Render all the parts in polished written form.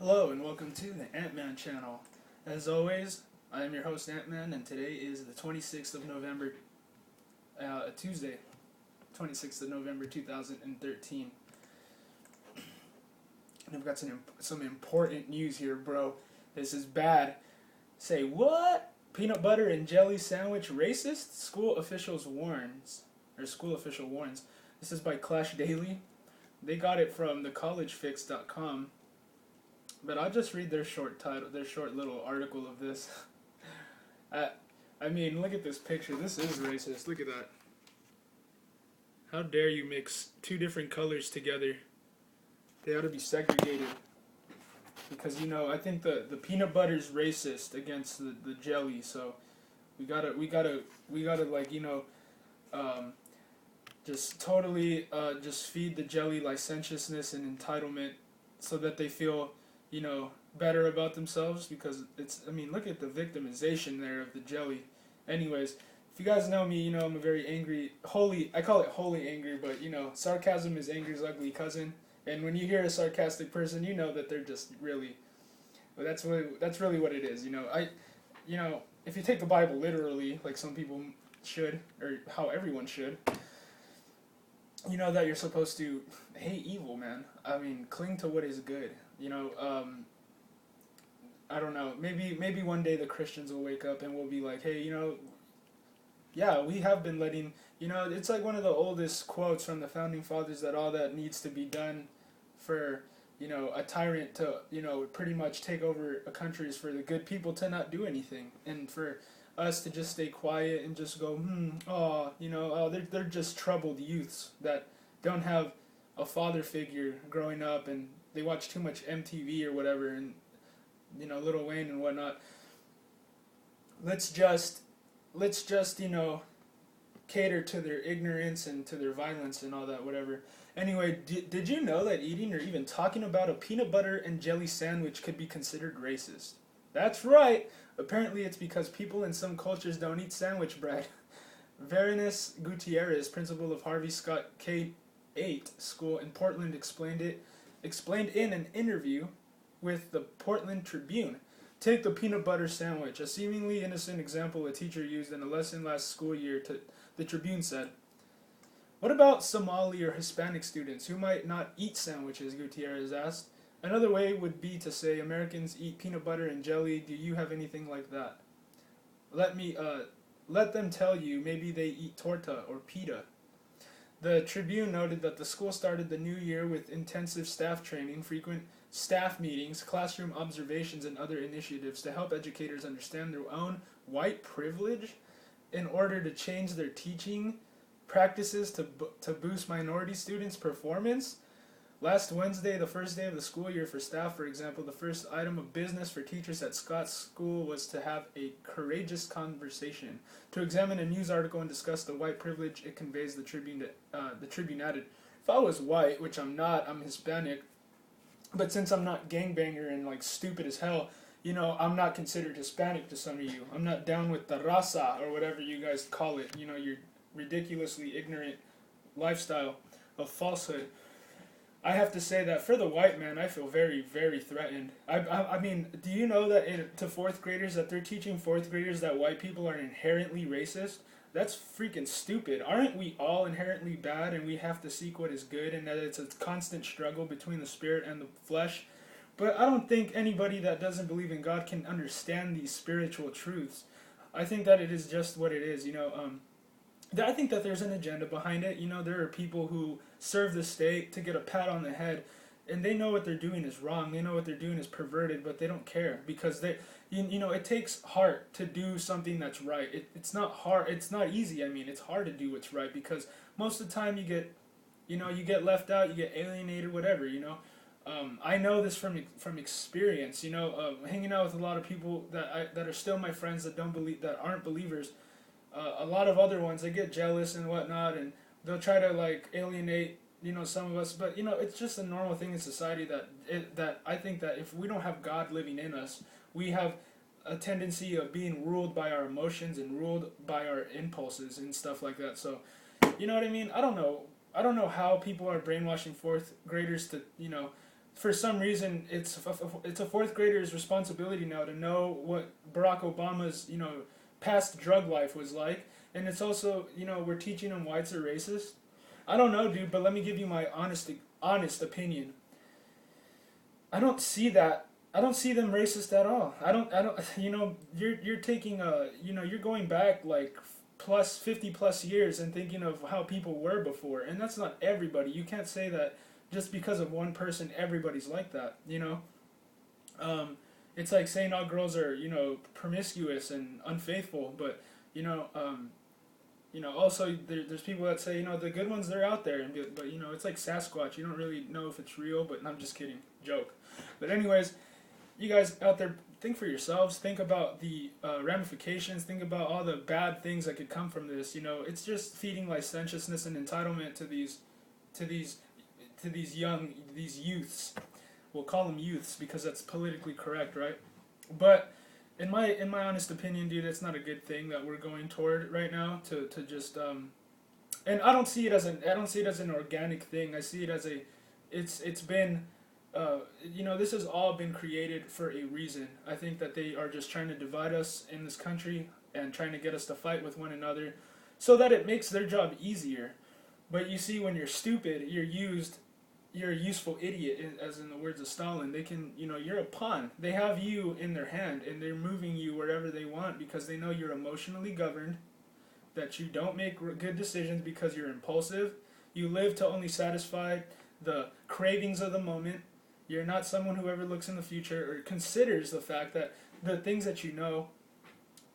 Hello and welcome to the Ant-Man channel. As always, I am your host Ant-Man, and today is the 26th of November, Tuesday, 26th of November 2013. And I've got some important news here, bro. This is bad. Say what? Peanut butter and jelly sandwich racist? School official warns. This is by Clash Daily. They got it from thecollegefix.com. But I'll just read their short title, their short little article of this. I, I mean, look at this picture. This is racist. Look at that. How dare you mix two different colors together? They ought to be segregated. Because, I think the peanut butter's racist against the jelly, so we gotta um, just totally just feed the jelly licentiousness and entitlement so that they feel better about themselves, because look at the victimization there of the jelly. Anyways, if you guys know me, I'm a very angry, I call it holy angry, but sarcasm is anger's ugly cousin. And when you hear a sarcastic person, you know that they're just really, well, that's really what it is. If you take the Bible literally, like some people should, or how everyone should, you know that you're supposed to hate evil, man. Cling to what is good. I don't know. Maybe one day the Christians will wake up and we'll be like, hey, yeah, we have been letting. It's like one of the oldest quotes from the founding fathers that all that needs to be done for a tyrant to pretty much take over a country is for the good people to not do anything, and for us to just stay quiet and just go they're just troubled youths that don't have a father figure growing up, and they watch too much MTV or whatever, and Lil Wayne and whatnot. Let's just cater to their ignorance and to their violence and all that, whatever. Anyway, did you know that eating or even talking about a peanut butter and jelly sandwich could be considered racist? That's right. Apparently, it's because people in some cultures don't eat sandwich bread. Veronis Gutierrez, principal of Harvey Scott K-8 School in Portland, explained in an interview with the Portland Tribune. Take the peanut butter sandwich, a seemingly innocent example a teacher used in a lesson last school year, the Tribune said. What about Somali or Hispanic students who might not eat sandwiches, Gutierrez asked. Another way would be to say Americans eat peanut butter and jelly. Do you have anything like that? Let them tell you maybe they eat torta or pita. The Tribune noted that the school started the new year with intensive staff training, frequent staff meetings, classroom observations, and other initiatives to help educators understand their own white privilege in order to change their teaching practices to boost minority students' performance. Last Wednesday, the first day of the school year for staff, for example, the first item of business for teachers at Scott's school was to have a courageous conversation, to examine a news article and discuss the white privilege it conveys, the Tribune added. If I was white, which I'm not, I'm Hispanic, but since I'm not gangbanger and stupid as hell, I'm not considered Hispanic to some of you. I'm not down with the raza or whatever you guys call it, your ridiculously ignorant lifestyle of falsehood. I have to say that for the white man, I feel very, very threatened. I mean, do you know that to fourth graders that they're teaching fourth graders that white people are inherently racist? That's freaking stupid. Aren't we all inherently bad and we have to seek what is good, and that it's a constant struggle between the spirit and the flesh? But I don't think anybody that doesn't believe in God can understand these spiritual truths. I think that it is just what it is. I think that there's an agenda behind it. There are people who serve the state to get a pat on the head, and they know what they're doing is wrong. They know what they're doing is perverted, but they don't care because it takes heart to do something that's right. It's not hard. It's not easy. It's hard to do what's right because most of the time you get left out, you get alienated, whatever. I know this from experience. Hanging out with a lot of people that are still my friends that aren't believers. A lot of other ones, they get jealous and whatnot, and they'll try to alienate some of us. But it's just a normal thing in society that I think that if we don't have God living in us, we have a tendency of being ruled by our emotions and ruled by our impulses and stuff like that. So, you know what I mean? I don't know how people are brainwashing fourth graders to for some reason it's a fourth grader's responsibility now to know what Barack Obama's past drug life was like, and it's also we're teaching them whites are racist. I don't know, dude, but let me give you my honest opinion. I don't see that. I don't see them racist at all. I don't. You're taking you're going back like plus 50 plus years and thinking of how people were before, and that's not everybody. You can't say that just because of one person everybody's like that. It's like saying all girls are promiscuous and unfaithful, but also there's people that say the good ones they're out there, but it's like Sasquatch. You don't really know if it's real, but I'm just kidding, joke. But anyways, you guys out there, think for yourselves. Think about the ramifications. Think about all the bad things that could come from this. It's just feeding licentiousness and entitlement to these these youths. We'll call them youths because that's politically correct, right? But in my honest opinion, dude, it's not a good thing that we're going toward right now. To just and I don't see it as an organic thing. I see it as it's been. This has all been created for a reason. I think that they are just trying to divide us in this country and trying to get us to fight with one another so that it makes their job easier. But you see, when you're stupid, you're a useful idiot, as in the words of Stalin. They can, you're a pawn. They have you in their hand and they're moving you wherever they want because they know you're emotionally governed, that you don't make good decisions because you're impulsive. You live to only satisfy the cravings of the moment. You're not someone who ever looks in the future or considers the fact that the things that you know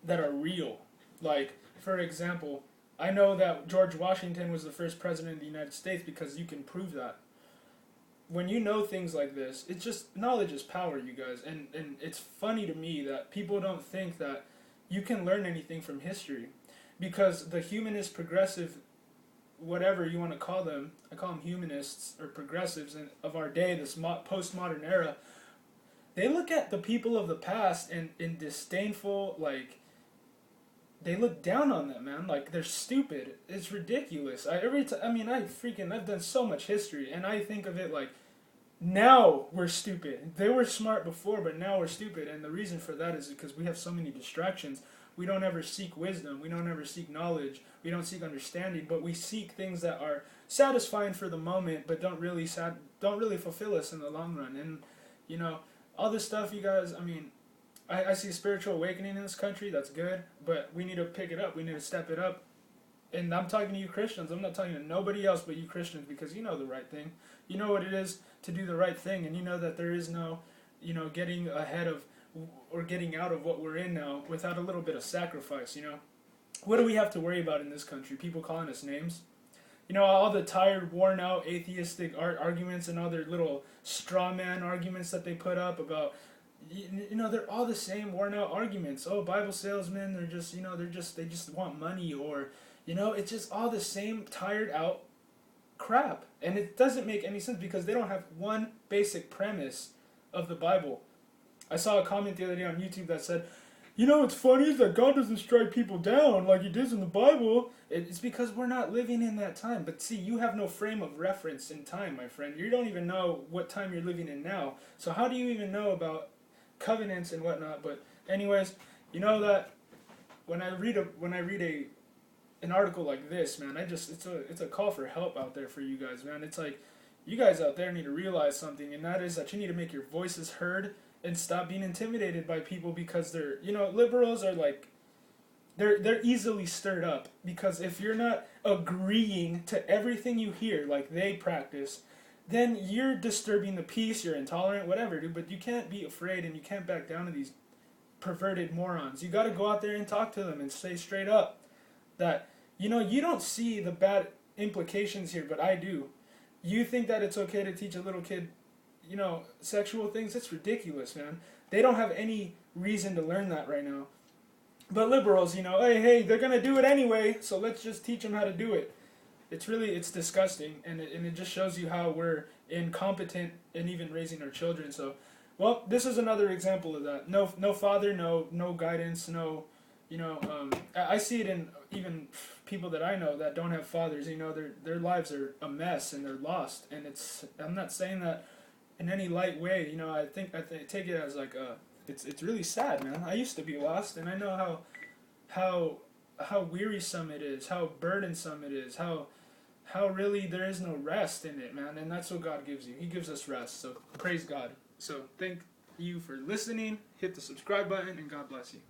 that are real. Like, for example, I know that George Washington was the first president of the United States because you can prove that. When you know things like this, it's just, knowledge is power, you guys. And it's funny to me that people don't think that you can learn anything from history. Because the humanist, progressive, whatever you want to call them, I call them humanists or progressives of our day, this postmodern era, they look at the people of the past and in disdainful, like, they look down on them, man. Like, they're stupid. It's ridiculous. I've done so much history, and I think of it like, now we're stupid. They were smart before, but now we're stupid, and the reason for that is because we have so many distractions. We don't ever seek wisdom. We don't ever seek knowledge. We don't seek understanding, but we seek things that are satisfying for the moment, but don't really fulfill us in the long run. And all this stuff, you guys. I see spiritual awakening in this country. That's good, but we need to pick it up. We need to step it up. And I'm talking to you Christians. I'm not talking to nobody else but you Christians because you know the right thing. You know what it is to do the right thing, and you know that there is no, getting ahead of or getting out of what we're in now without a little bit of sacrifice. What do we have to worry about in this country? People calling us names. All the tired, worn out, atheistic arguments and all their little straw man arguments that they put up about, they're all the same worn out arguments. Oh, Bible salesmen, they just want money, or, it's just all the same tired out crap. And it doesn't make any sense because they don't have one basic premise of the Bible. I saw a comment the other day on YouTube that said, what's funny is that God doesn't strike people down like he does in the Bible. It's because we're not living in that time. But see, you have no frame of reference in time, my friend. You don't even know what time you're living in now. So how do you even know about covenants and whatnot? But anyways, that when I read an article like this, man, it's a call for help out there for you guys, man. It's like, you guys out there need to realize something, and that is that you need to make your voices heard and stop being intimidated by people because they're, liberals are like, they're easily stirred up because if you're not agreeing to everything you hear like they practice, then you're disturbing the peace, you're intolerant, whatever, dude. But you can't be afraid and you can't back down to these perverted morons. You got to go out there and talk to them and say straight up that, you don't see the bad implications here, but I do. You think that it's okay to teach a little kid sexual things? It's ridiculous, man. They don't have any reason to learn that right now. But liberals, hey, they're going to do it anyway, so let's just teach them how to do it. It's disgusting, and it just shows you how we're incompetent in even raising our children. So, well, this is another example of that. No father, no guidance, no, I see it in even people that I know that don't have fathers. Their lives are a mess and they're lost. And I'm not saying that in any light way. You know, take it as like it's really sad, man. I used to be lost, and I know how how wearisome it is, how burdensome it is, how really there is no rest in it, man. And that's what God gives you. He gives us rest. So praise God. So thank you for listening. Hit the subscribe button, and God bless you.